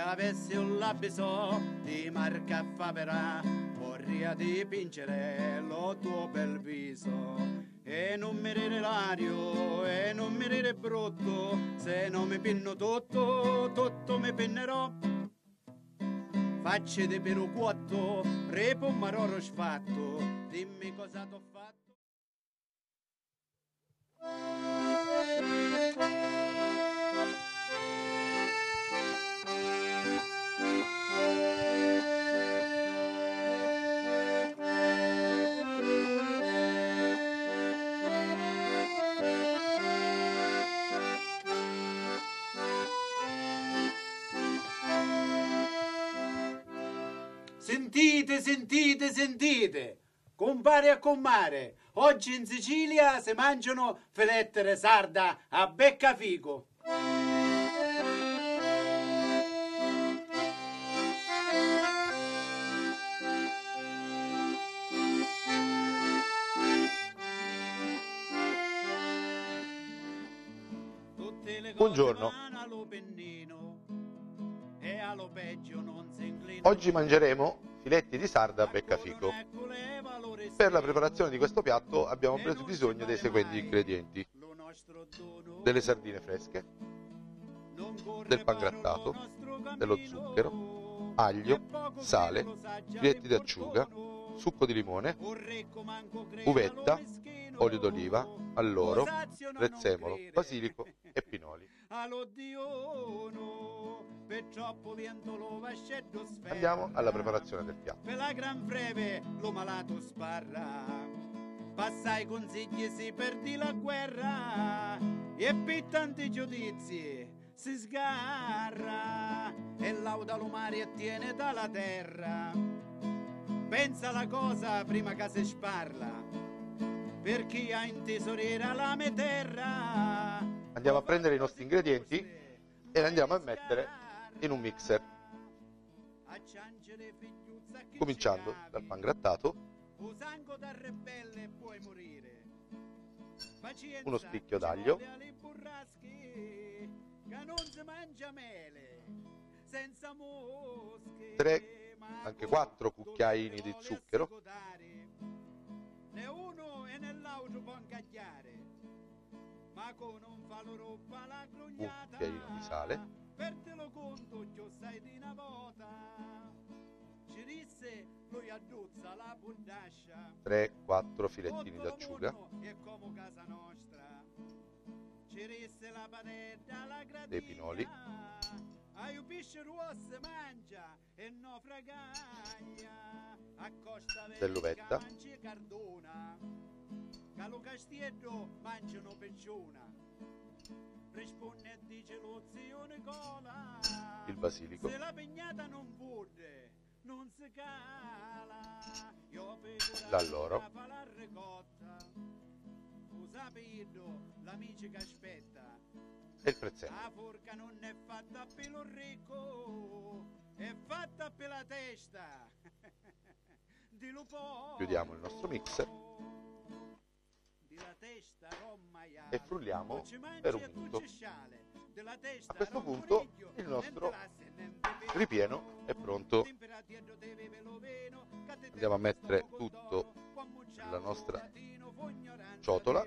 avessi un labiso di marca faverà, vorrei dipingere lo tuo bel viso. E non mi rire l'ario, e non mi rire brutto, se non mi pinno tutto, tutto mi pinnerò. Facce di peruquotto, repo un maroro sfatto, dimmi cosa t'ho fatto. Sentite, sentite, sentite, compare a comare, oggi in Sicilia si mangiano filettere sarda a beccafico. Buongiorno. Oggi mangeremo filetti di sarda a beccafico. Per la preparazione di questo piatto abbiamo preso bisogno dei seguenti ingredienti: delle sardine fresche, del pangrattato, dello zucchero, aglio, sale, filetti di acciuga, succo di limone, uvetta, olio d'oliva, alloro, prezzemolo, basilico e pinoli. Andiamo alla preparazione del piatto. Per la gran breve lo malato sparra, passai consigli si perdi la guerra, e per tanti giudizi si sgarra, e lauda lo mare e tiene dalla terra. Pensa la cosa prima che si sparla, per chi ha in tesoriera la mia terra. Andiamo a prendere i nostri ingredienti e li andiamo a mettere in un mixer, cominciando dal pangrattato, uno spicchio d'aglio, 3, anche 4 cucchiaini di zucchero, un cucchiaino di sale, 3-4 filettini d'acciuga, dei pinoli, dell'uvetta, il basilico, l'alloro, e il prezzemolo. Chiudiamo il nostro mixer e frulliamo per un minuto. A questo punto il nostro ripieno è pronto. Andiamo a mettere tutto nella nostra ciotola .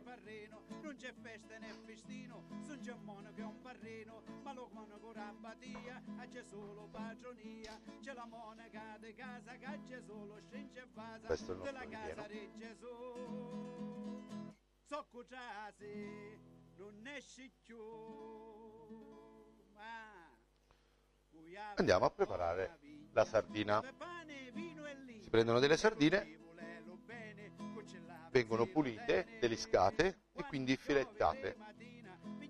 Questo è il nostro ripieno. Andiamo a preparare la sardina. Si prendono delle sardine, vengono pulite, deliscate e quindi filettate.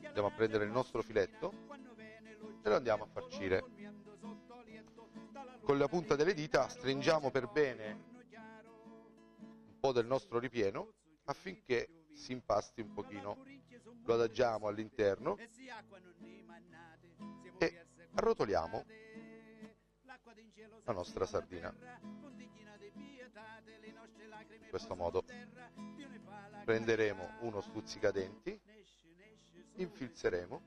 Andiamo a prendere il nostro filetto e lo andiamo a farcire. Con la punta delle dita stringiamo per bene un po' del nostro ripieno affinché si impasti un pochino. Lo adagiamo all'interno e arrotoliamo la nostra sardina. In questo modo prenderemo uno stuzzicadenti, infilzeremo,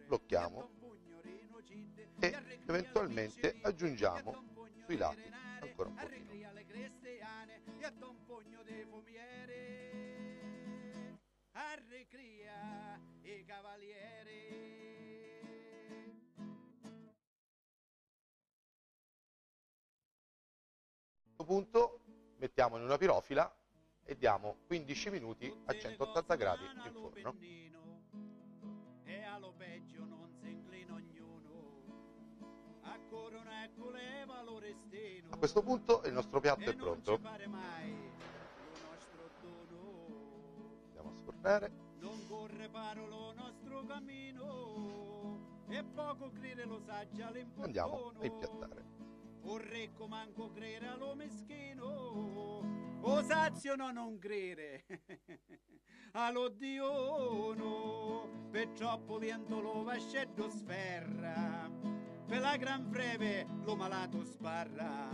blocchiamo e eventualmente aggiungiamo sui lati ancora un pochino. A questo punto mettiamo in una pirofila e diamo 15 minuti a 180 gradi in forno. E allo peggio non si inclina ognuno, a corona e culeva lo restino. A questo punto il nostro piatto è pronto. Andiamo a sfornare. Non corre paro lo nostro cammino, e poco crede lo saggia l'importuno. Andiamo a impiattare. O recco manco crede lo meschino, o sazio no non crede allo diono, per troppo vento lo vascetto sferra, per la gran breve lo malato sparra,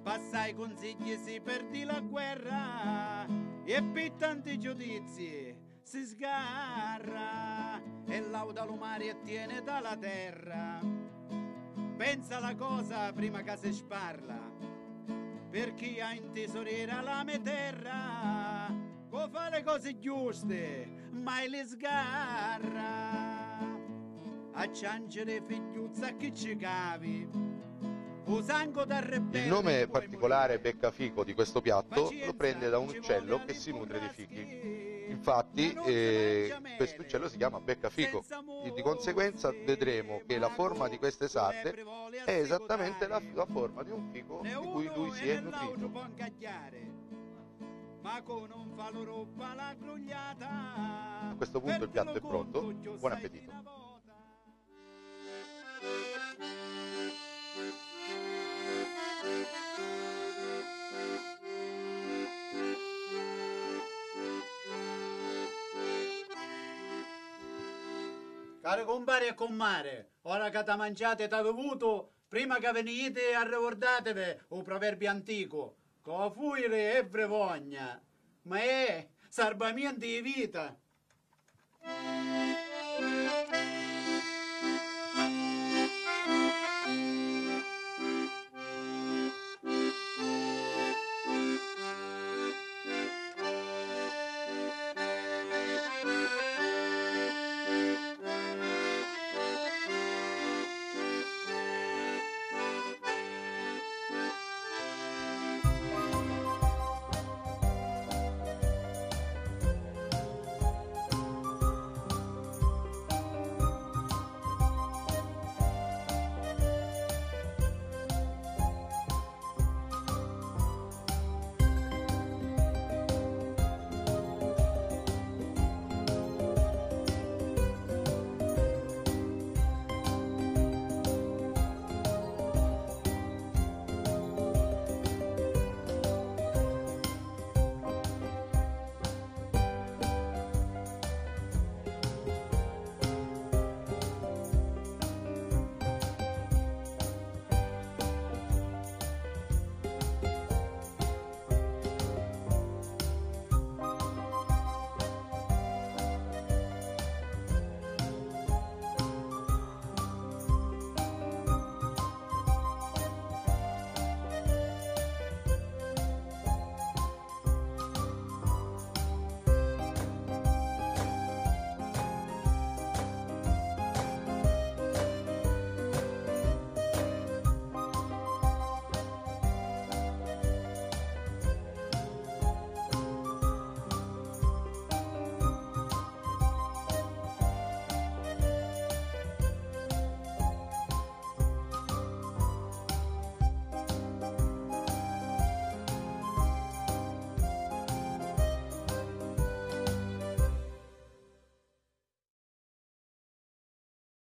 passa i consigli si perdi la guerra, e per tanti giudizi si sgarra, e lauda lo mare e tiene dalla terra. Pensa la cosa prima che si sparla, per chi ha in tesoriera la mia terra, può fare le cose giuste, mai le sgarra. A ciancere figliuzza a chi ci cavi, il nome particolare beccafico di questo piatto lo prende da un uccello che si nutre di fichi. Infatti questo uccello si chiama beccafico e di conseguenza vedremo che la forma di queste sarde è esattamente la forma di un fico di cui lui si è nutrito. A questo punto il piatto è pronto, buon appetito! Cari compari e commare, ora che ti mangiate e ti bevuto, prima che venite a ricordatevi un proverbio antico, che fuire è brevogna, ma è salvamento di vita.